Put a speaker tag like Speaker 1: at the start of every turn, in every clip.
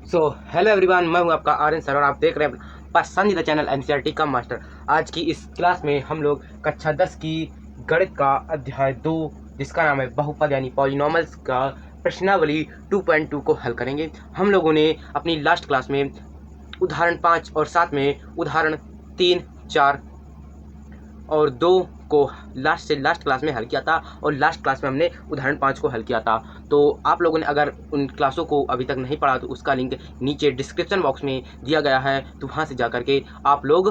Speaker 1: Hello everyone, मैं हूं आपका आर्यन सर और आप देख रहे हैं पसंदीदा चैनल एनसीईआरटी का मास्टर। आज की इस क्लास में हम लोग कक्षा 10 की गणित का अध्याय 2 जिसका नाम है बहुपद यानी पॉलिनॉमियल्स का प्रश्नावली 2.2 को हल करेंगे। हम लोगों ने अपनी लास्ट क्लास में उदाहरण 5 और 7 में उदाहरण 3, 4 और 2 को लास्ट क्लास में हल किया था और लास्ट क्लास में हमने उदाहरण 5 को हल किया था। तो आप लोगों ने अगर उन क्लासों को अभी तक नहीं पढ़ा तो उसका लिंक नीचे डिस्क्रिप्शन बॉक्स में दिया गया है, तो वहाँ से जा करके आप लोग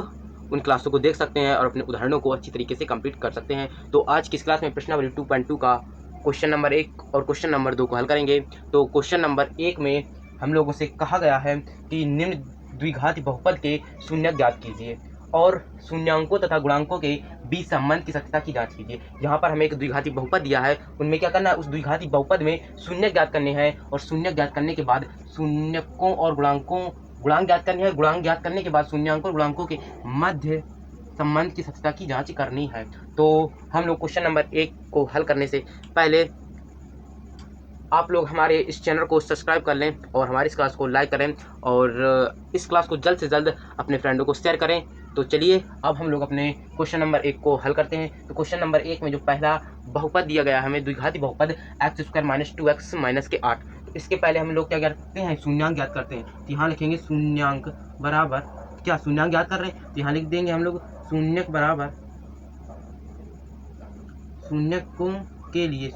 Speaker 1: उन क्लासों को देख सकते हैं और अपने उदाहरणों को अच्छी तरीके से कंप्लीट कर सकते हैं। तो आज की इस क्लास में प्रश्नावली 2.2 का क्वेश्चन नंबर 1 और क्वेश्चन नंबर 2 को हल करेंगे। तो क्वेश्चन नंबर 1 में हम लोगों से कहा गया है कि निम्न द्विघाती बहुपद के शून्यक ज्ञात कीजिए और शून्यांकों तथा गुणांकों के बीच संबंध की सत्यता की जांच कीजिए। यहाँ पर हमें एक द्विघाती बहुपद दिया है, उनमें क्या करना है, उस द्विघाती बहुपद में शून्य ज्ञात करने हैं और शून्य ज्ञात करने के बाद शून्यकों और गुणांक ज्ञात करने हैं। गुणांक ज्ञात करने के बाद शून्यांकों और गुणांकों के मध्य संबंध की सत्यता की जांच करनी है। तो हम लोग क्वेश्चन नंबर 1 को हल करने से पहले आप लोग हमारे इस चैनल को सब्सक्राइब कर लें और हमारी इस क्लास को लाइक करें और इस क्लास को जल्द से जल्द अपने फ्रेंडों को शेयर करें। तो चलिए अब हम लोग अपने क्वेश्चन नंबर 1 को हल करते हैं। तो क्वेश्चन नंबर 1 में जो पहला बहुपद दिया गया है हमें द्विघाती बहुपद x² - 2x - 8। तो इसके पहले हम लोग क्या करते हैं, शून्यांक ज्ञात करते हैं। तो यहाँ लिखेंगे शून्यांक बराबर क्या, शून्यांक ज्ञात कर रहे हैं तो यहाँ लिख देंगे हम लोग शून्यक बराबर शून्यकों के लिए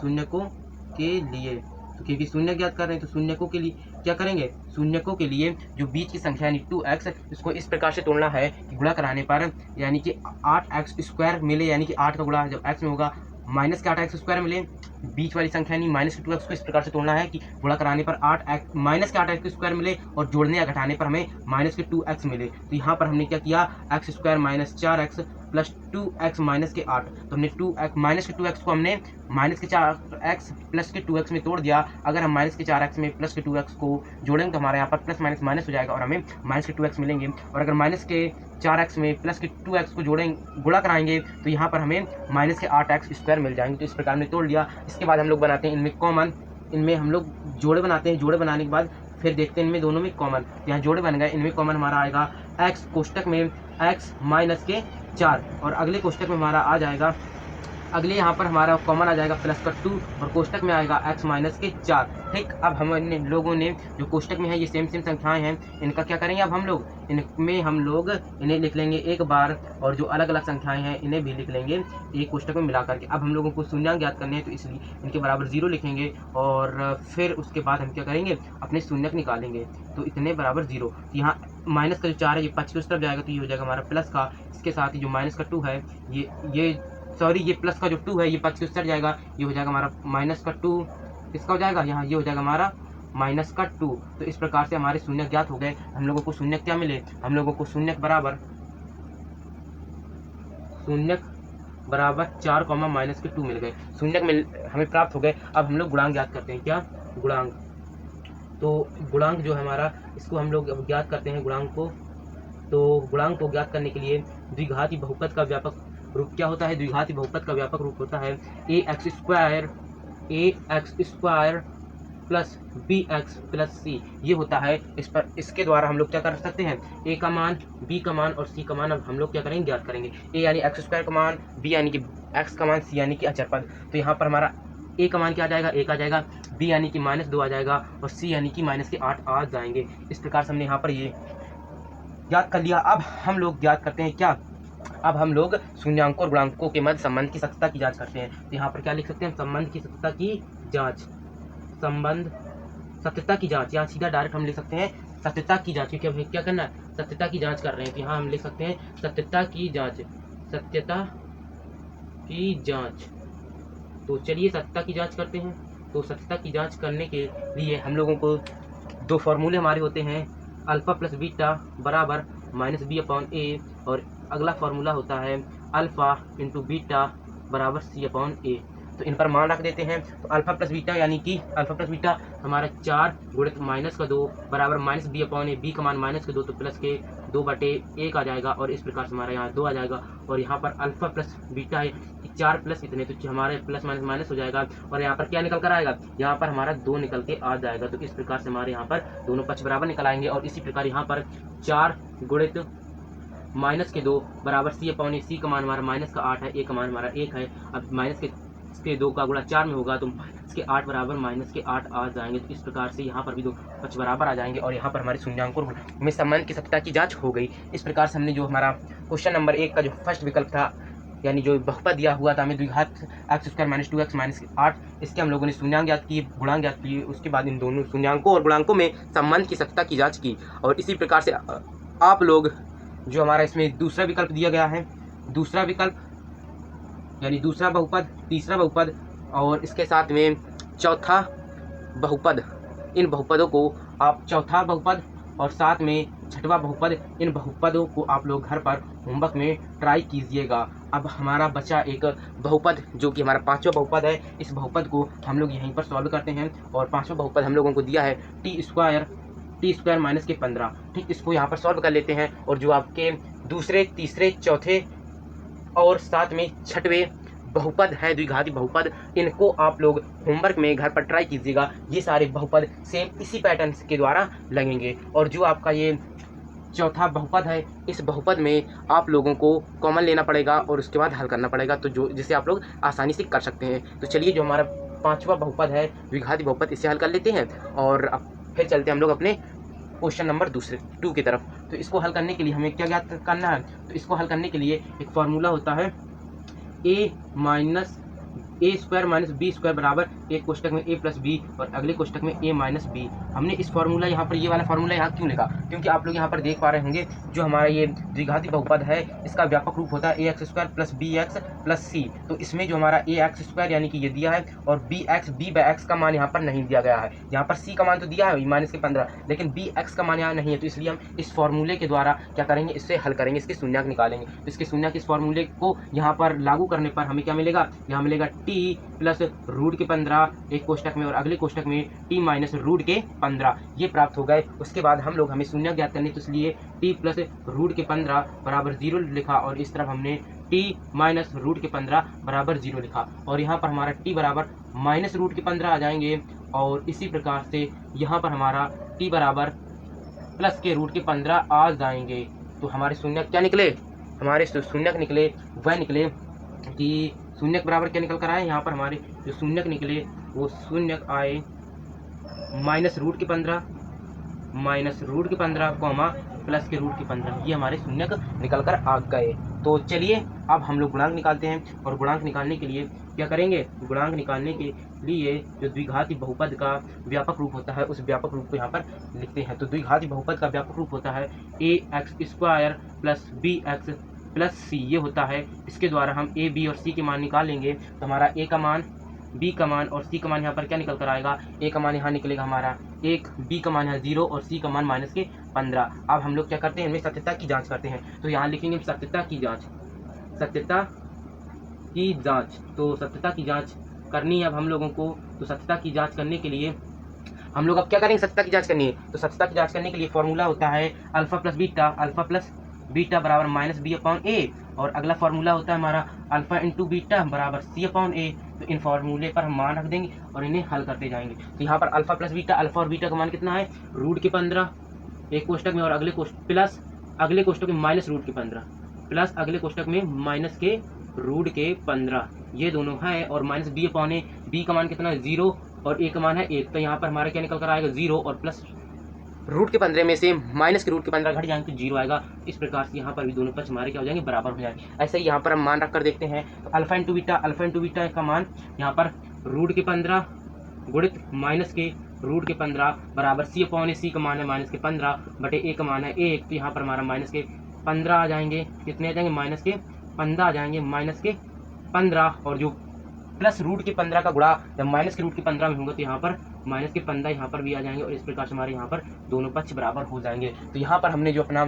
Speaker 1: तो क्योंकि शून्य ज्ञात कर रहे हैं तो शून्यकों के लिए क्या करेंगे, शून्यकों के लिए जो बीच की संख्या यानी 2x, इसको इस प्रकार से तोड़ना है कि गुणा कराने पर यानी कि 8x² मिले, यानी कि 8 का गुणा जब x में होगा माइनस के 8x² मिले, बीच वाली संख्या यानी माइनस के 2x को इस प्रकार से तोड़ना है कि गुणा कराने पर माइनस के 8x² मिले और जोड़ने या घटाने पर हमें माइनस के 2x मिले। तो यहाँ पर हमने क्या किया, x² - 4x plus 2x minus के 8। तो हमने माइनस के 2x को हमने माइनस के 4x प्लस के 2x में तोड़ दिया। अगर हम माइनस के 4x में प्लस के 2x को जोड़ेंगे तो हमारे यहाँ पर प्लस माइनस माइनस हो जाएगा और हमें माइनस के 2x मिलेंगे। और अगर माइनस के 4x में प्लस के 2x को गुणा कराएंगे तो यहाँ पर हमें माइनस के 8x² मिल जाएंगे। तो इस प्रकार हमने तोड़ लिया। इसके बाद हम लोग बनाते हैं इनमें कॉमन, इनमें हम लोग जोड़े बनाते हैं। जोड़े बनाने के बाद फिर देखते हैं इनमें दोनों में कॉमन, यहाँ जोड़े बन गए। इनमें कॉमन हमारा आएगा x कोष्टक में x माइनस के 4 और अगले कोष्टक में हमारा आ जाएगा, अगले यहाँ पर हमारा कॉमन आ जाएगा प्लस का 2 और कोष्टक में आएगा x माइनस के 4। ठीक, अब हम लोगों ने जो कोष्टक में है ये सेम संख्याएं हैं, इनका क्या करेंगे, अब हम लोग इनमें इन्हें लिख लेंगे एक बार और जो अलग अलग संख्याएं हैं इन्हें भी लिख लेंगे एक कोष्टक में मिला करके। अब हम लोगों को शून्यांक ज्ञात करने हैं तो इसलिए इनके बराबर 0 लिखेंगे और फिर उसके बाद हम क्या करेंगे, अपने शून्यक निकालेंगे। तो इतने बराबर 0, यहाँ माइनस का जो 4 है ये 5 की उस तरफ जाएगा तो ये हो जाएगा हमारा प्लस का। इसके साथ ही जो माइनस का 2 है ये प्लस का जो 2 है ये 5 की उस तरफ जाएगा, ये हो जाएगा हमारा माइनस का 2, इसका हो जाएगा यहाँ, ये हो जाएगा हमारा माइनस का 2। तो इस प्रकार से हमारे शून्य ज्ञात हो गए। हम लोगों को शून्य क्या मिले, हम लोगों को शून्य बराबर 4 माइनस के 2 मिल गए। शून्य हमें प्राप्त हो गए। अब हम लोग गुणांक ज्ञात करते हैं। क्या गुणांक, तो गुणांक जो है हमारा, इसको हम लोग ज्ञात करते हैं गुणांक को। तो गुणांक को ज्ञात करने के लिए द्विघाती बहुपद का व्यापक रूप क्या होता है, द्विघाती बहुपद का व्यापक रूप होता है ax² plus bx plus c। ये होता है इसके द्वारा हम लोग क्या कर सकते हैं, a का मान, b का मान और c का मान अब हम लोग क्या करेंगे, ज्ञात करेंगे। a यानी x² का मान, b यानी कि x का मान, c यानी कि अचर पद। तो यहाँ पर हमारा a का मान क्या आ जाएगा, 1 आ जाएगा, b यानी कि -2 आ जाएगा और c यानी कि -8 आ जाएंगे। इस प्रकार से हमने यहाँ पर ये ज्ञात कर लिया। अब हम लोग ज्ञात करते हैं क्या, अब हम लोग शून्यांकों और गुणांकों के मध्य संबंध की सत्यता की जांच करते हैं। तो यहाँ पर क्या लिख सकते हैं, संबंध की सत्यता की जांच, सत्यता की जांच, यहाँ सीधा डायरेक्ट हम लिख सकते हैं सत्यता की जांच, क्योंकि हमें क्या करना है, सत्यता की जांच कर रहे हैं। तो यहाँ हम लिख सकते हैं सत्यता की जांच, सत्यता की जांच। तो चलिए सत्यता की जांच करते हैं। तो सत्यता की जांच करने के लिए हम लोगों को दो फॉर्मूले हमारे होते हैं, अल्फा प्लस बीटा बराबर -b/a और अगला फार्मूला होता है अल्फा इंटू बीटा बराबर c/a। तो इन पर मान रख देते हैं। तो अल्फा प्लस बीटा यानी कि अल्फा प्लस बीटा हमारा 4 गुणित माइनस का 2 बराबर माइनस बी अपॉन ए, बी का मान माइनस के 2 तो प्लस के 2/1 आ जाएगा और इस प्रकार से हमारा यहाँ 2 आ जाएगा। और यहाँ पर अल्फा प्लस बीटा है 4 प्लस इतने, तो हमारे प्लस माइनस माइनस हो जाएगा और यहाँ पर क्या निकल कर आएगा, यहाँ पर हमारा 2 निकल के आ जाएगा। तो इस प्रकार से हमारे यहाँ पर दोनों पक्ष बराबर निकल आएंगे। और इसी प्रकार यहाँ पर 4 गुणित माइनस के 2 बराबर सी अपॉन ए, सी का मान हमारा माइनस का 8 है, ए का मान हमारा 1 है। अब माइनस के 2 का गुणा 4 में होगा तो माइनस के 8 बराबर माइनस के 8 आ जाएंगे। तो इस प्रकार से यहाँ पर भी दो पक्ष बराबर आ जाएंगे और यहाँ पर हमारे शून्याङ्कों में संबंध की सत्यता की जांच हो गई। इस प्रकार से हमने जो हमारा क्वेश्चन नंबर 1 का जो फर्स्ट विकल्प था, यानी जो बहुपद दिया हुआ था हमें द्विघात x² - 2x - 8, इसके हम लोगों ने शून्याङ्क ज्ञात किए, गुणांक ज्ञात किए, उसके बाद इन दोनों शून्याङ्कों और गुणांकों में संबंध की सत्यता की जाँच की। और इसी प्रकार से आप लोग जो हमारा इसमें दूसरा विकल्प दिया गया है, दूसरा विकल्प यानी दूसरा बहुपद, तीसरा बहुपद और इसके साथ में चौथा बहुपद, इन बहुपदों को आप चौथा बहुपद और साथ में छठवां बहुपद, इन बहुपदों को आप लोग घर पर होमवर्क में ट्राई कीजिएगा। अब हमारा बचा एक बहुपद जो कि हमारा पांचवा बहुपद है। इस बहुपद को हम लोग यहीं पर सॉल्व करते हैं और पांचवा बहुपद हम लोगों को दिया है टी स्क्वायर माइनस के 15। ठीक, इसको यहाँ पर सॉल्व कर लेते हैं और जो आपके दूसरे, तीसरे, चौथे और साथ में छठवें बहुपद है, द्विघाती बहुपद, इनको आप लोग होमवर्क में घर पर ट्राई कीजिएगा। ये सारे बहुपद सेम इसी पैटर्न के द्वारा लगेंगे। और जो आपका ये चौथा बहुपद है, इस बहुपद में आप लोगों को कॉमन लेना पड़ेगा और उसके बाद हल करना पड़ेगा, तो जो जिसे आप लोग आसानी से कर सकते हैं। तो चलिए जो हमारा पांचवा बहुपद है द्विघाती बहुपद, इसे हल कर लेते हैं और अब फिर चलते हैं हम लोग अपने क्वेश्चन नंबर 2 की तरफ। तो इसको हल करने के लिए हमें क्या ज्ञात करना है, तो इसको हल करने के लिए एक फॉर्मूला होता है a² - b² बराबर एक कोष्टक में a + b और अगले कोष्टक में a - b। हमने इस फार्मूला यहाँ पर, ये वाला फार्मूला यहाँ क्यों लिखा, क्योंकि आप लोग यहाँ पर देख पा रहे होंगे जो हमारा ये द्विघाती बहुपद है इसका व्यापक रूप होता है ax² + bx + c। तो इसमें जो हमारा ax² यानी कि ये दिया है और b/x का मान यहाँ पर नहीं दिया गया है। यहाँ पर c का मान तो दिया है -15, लेकिन bx का मान यहाँ नहीं है। तो इसलिए हम इस फार्मूले के द्वारा क्या करेंगे, इससे हल करेंगे, इसके शून्याङ्क निकालेंगे। तो इसके शून्याङ्क इस फार्मूले को यहाँ पर लागू करने पर हमें क्या मिलेगा, यहाँ मिलेगा t + √15 एक कोष्टक में और अगले कोष्टक में t - √15, ये प्राप्त हो गए। उसके बाद हम लोग, हमें शून्याङ्क ज्ञात करने, तो इसलिए t + √15 बराबर 0 लिखा और इस तरफ हमने t - √15 बराबर 0 लिखा और यहाँ पर हमारा t बराबर -√15 आ जाएंगे और इसी प्रकार से यहाँ पर हमारा t बराबर +√15 आ जाएंगे। तो हमारे शून्याङ्क क्या निकले, हमारे शून्याङ्क निकले वह निकले कि शून्यक बराबर क्या निकल कर आए, यहाँ पर हमारे जो शून्यक निकले वो शून्यक आए -√15 कॉमा +√15, ये हमारे शून्यक निकल कर आ गए। तो चलिए अब हम लोग गुणांक निकालते हैं और गुणांक निकालने के लिए क्या करेंगे, गुणांक निकालने के लिए जो द्विघाती बहुपद का व्यापक रूप होता है उस व्यापक रूप को यहाँ पर लिखते हैं। तो द्विघाती बहुपद का व्यापक रूप होता है ax² + bx + c, ये होता है। इसके द्वारा हम a, b और c के मान निकालेंगे। तो हमारा a का मान, b का मान और c का मान यहाँ पर क्या निकल कर आएगा, a का मान यहाँ निकलेगा हमारा 1, b का मान यहाँ 0 और c का मान -15। अब हम लोग क्या करते हैं, इनमें सत्यता की जांच करते हैं। तो यहाँ लिखेंगे सत्यता की जांच, सत्यता की जांच। तो सत्यता की जांच करनी है अब हम लोगों को। तो सत्यता की जांच करने के लिए हम लोग अब क्या करेंगे, सत्यता की जांच करनी है। तो सत्यता की जांच करने के लिए फॉर्मूला होता है अल्फा प्लस बीटा बराबर -b/a और अगला फार्मूला होता है हमारा अल्फा × बीटा बराबर c/a। तो इन फार्मूले पर हम मान रख देंगे और इन्हें हल करते जाएंगे। तो यहाँ पर अल्फा प्लस बीटा, अल्फा और बीटा का मान कितना है, √15 एक कोष्टक में और अगले कोष्टक प्लस अगले कोष्टक में -√15 प्लस अगले कोष्टक में -√15, ये दोनों है और -b/a, b का मान कितना है 0 और a का मान है 1। तो यहाँ पर हमारा क्या निकल कर आएगा 0 और प्लस √15 में से -√15 घट जाएंगे तो 0 आएगा। इस प्रकार से यहाँ पर भी दोनों पक्ष हमारे क्या हो जाएंगे, बराबर हो जाएंगे। ऐसे ही यहाँ पर हम मान रख कर देखते हैं। तो अल्फा × बीटा का मान यहाँ पर √15 गुणित -√15 बराबर c/a, c का मान है -15 बटे a का मान है 1। तो यहाँ पर हमारा -15 आ जाएंगे, कितने आ जाएंगे, -15 आ जाएंगे, -15 और जो +√15 का गुणा जब -√15 में होगा तो यहाँ पर -15 यहाँ पर भी आ जाएंगे और इस प्रकार से हमारे यहाँ पर दोनों पक्ष बराबर हो जाएंगे। तो यहाँ पर हमने जो अपना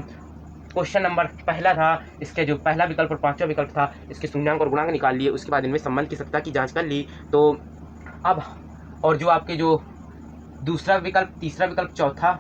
Speaker 1: क्वेश्चन नंबर पहला था, इसके जो पहला विकल्प और पांचवा विकल्प था, इसके शून्यांक और गुणांक निकाल लिए, उसके बाद इनमें संबंध की सत्यता की जांच कर ली। तो अब और जो आपके जो दूसरा विकल्प, तीसरा विकल्प, चौथा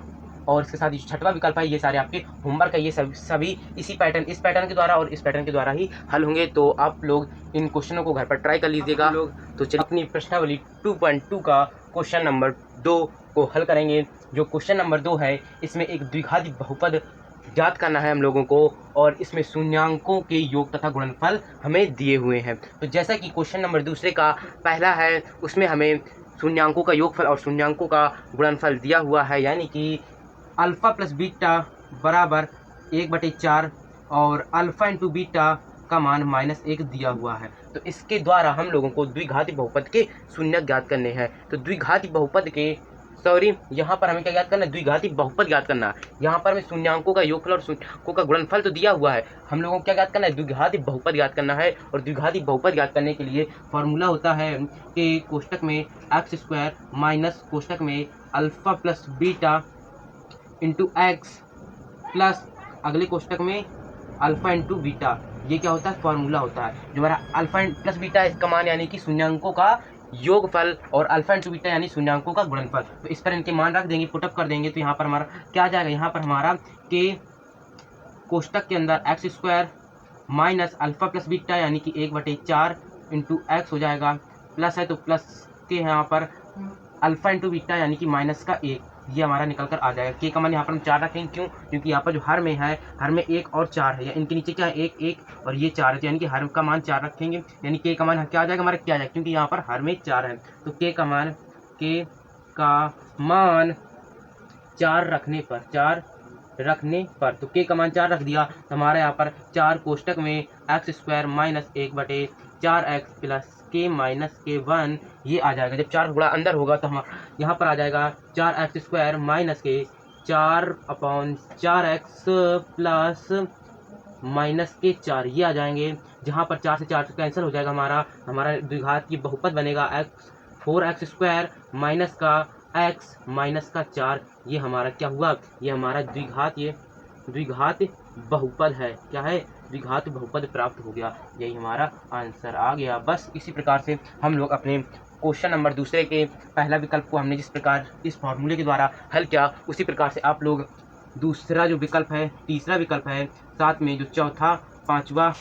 Speaker 1: और इसके साथ ही छठवां विकल्प है, ये सारे आपके होमवर्क है। ये सभी इसी पैटर्न, इस पैटर्न के द्वारा और इस पैटर्न के द्वारा ही हल होंगे। तो आप लोग इन क्वेश्चनों को घर पर ट्राई कर लीजिएगा लोग। तो चलिए अपनी प्रश्नावली 2.2 का क्वेश्चन नंबर 2 को हल करेंगे। जो क्वेश्चन नंबर 2 है, इसमें एक द्विघाती बहुपद ज्ञात करना है हम लोगों को, और इसमें शून्यांकों के योग तथा गुणनफल हमें दिए हुए हैं। तो जैसा कि क्वेश्चन नंबर दूसरे का पहला है, उसमें हमें शून्यांकों का योगफल और शून्यांकों का गुणनफल दिया हुआ है, यानी कि अल्फ़ा प्लस बीटा बराबर 1/4 और अल्फ़ा इंटू बीटा का मान -1 दिया हुआ है। तो इसके द्वारा हम लोगों को द्विघाती बहुपद के शून्यक ज्ञात करने हैं। तो द्विघाती बहुपद के यहाँ पर हमें क्या ज्ञात करना है? द्विघाती बहुपद ज्ञात करना है। यहाँ पर हमें शून्यांकों का योगफल और शून्यांकों का गुणनफल तो दिया हुआ है, हम लोगों को क्या ज्ञात करना है? द्विघाती बहुपद ज्ञात करना है। और द्विघाती बहुपद ज्ञात करने के लिए फॉर्मूला होता है कि कोष्टक में x² माइनस कोष्टक में alpha plus beta into x plus अगले कोष्टक में अल्फ़ा इंटू बीटा। ये क्या होता है? फॉर्मूला होता है। जो हमारा अल्फ़ा प्लस बीटा, इसका मान यानी कि शून्यांकों का योगफल, और अल्फ़ा इंटू बीटा यानी शून्यांकों का गुणनफल। तो इस पर इनके मान रख देंगे, पुटअप कर देंगे। तो यहाँ पर हमारा क्या आ जाएगा? यहाँ पर हमारा के कोष्टक के अंदर x² minus alpha plus beta यानी कि 1/4 इंटू एक्स हो जाएगा, प्लस है तो प्लस के यहाँ पर अल्फ़ा इंटू बीटा यानी कि -1, ये हमारा निकल कर आ जाएगा। के का मान यहाँ पर हम 4 रखेंगे, क्यों? क्योंकि यहाँ पर जो हर में है, हर में 1 और 4 है, या इनके नीचे क्या है? 1 और ये 4 है, तो यानी कि हर का मान 4 रखेंगे, यानी के का मान क्या आ जाएगा? हमारा क्या आ जाएगा? क्योंकि यहाँ पर हर में 4 है, तो के का मान 4 रखने पर तो के का मान 4 रख दिया, तो हमारा यहाँ पर 4 कोष्टक में x² माइनस 1/4x प्लस के माइनस के 1 ये आ जाएगा। जब 4 गुणा अंदर होगा तो हम यहाँ पर आ जाएगा 4x² माइनस के 4/4x प्लस माइनस के 4 ये आ जाएंगे। जहाँ पर 4 से 4 कैंसिल हो जाएगा, हमारा द्विघात की बहुपद बनेगा 4x² माइनस का x माइनस का 4। ये हमारा क्या हुआ? ये हमारा द्विघात बहुपद है। क्या है? द्विघात बहुपद प्राप्त हो गया। यही हमारा आंसर आ गया। बस इसी प्रकार से हम लोग अपने क्वेश्चन नंबर दूसरे के पहला विकल्प को हमने जिस प्रकार इस फॉर्मूले के द्वारा हल किया, उसी प्रकार से आप लोग दूसरा जो विकल्प है, तीसरा विकल्प है, साथ में जो चौथा, पांचवा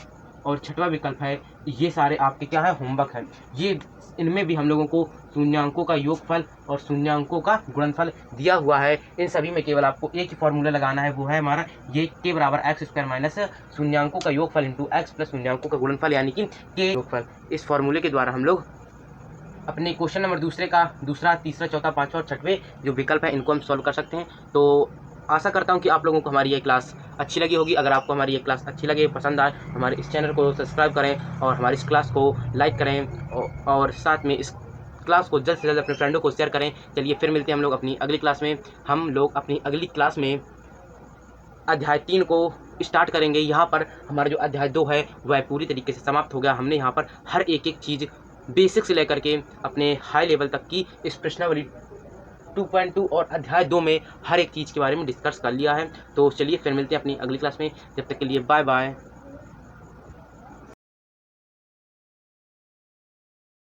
Speaker 1: और छठवां विकल्प है, ये सारे आपके क्या है? होमवर्क है। ये इनमें भी हम लोगों को शून्यांकों का योगफल और शून्यांकों का गुणनफल दिया हुआ है। इन सभी में केवल आपको एक ही फॉर्मूला लगाना है, वो है हमारा ये के बराबर x² माइनस शून्यांकों का योगफल इंटू एक्स प्लस शून्यांकों का गुणनफल, यानी कि के योगफल। इस फॉर्मूले के द्वारा हम लोग अपने क्वेश्चन नंबर दूसरे का दूसरा, तीसरा, चौथा, पाँचवा और छठवें जो विकल्प है, इनको हम सॉल्व कर सकते हैं। तो आशा करता हूं कि आप लोगों को हमारी ये क्लास अच्छी लगी होगी। अगर आपको हमारी ये क्लास अच्छी लगे, पसंद आए, हमारे इस चैनल को सब्सक्राइब करें और हमारी इस क्लास को लाइक करें, और साथ में इस क्लास को जल्द से जल्द अपने फ्रेंडों को शेयर करें। चलिए फिर मिलते हैं हम लोग अपनी अगली क्लास में। हम लोग अपनी अगली क्लास में अध्याय 3 को स्टार्ट करेंगे। यहाँ पर हमारा जो अध्याय 2 है वह पूरी तरीके से समाप्त हो गया। हमने यहाँ पर हर एक चीज़ बेसिक से लेकर के अपने हाई लेवल तक की इस प्रश्नावली 2.2 और अध्याय 2 में हर एक चीज़ के बारे में डिस्कस कर लिया है। तो चलिए फिर मिलते हैं अपनी अगली क्लास में। जब तक के लिए बाय बाय।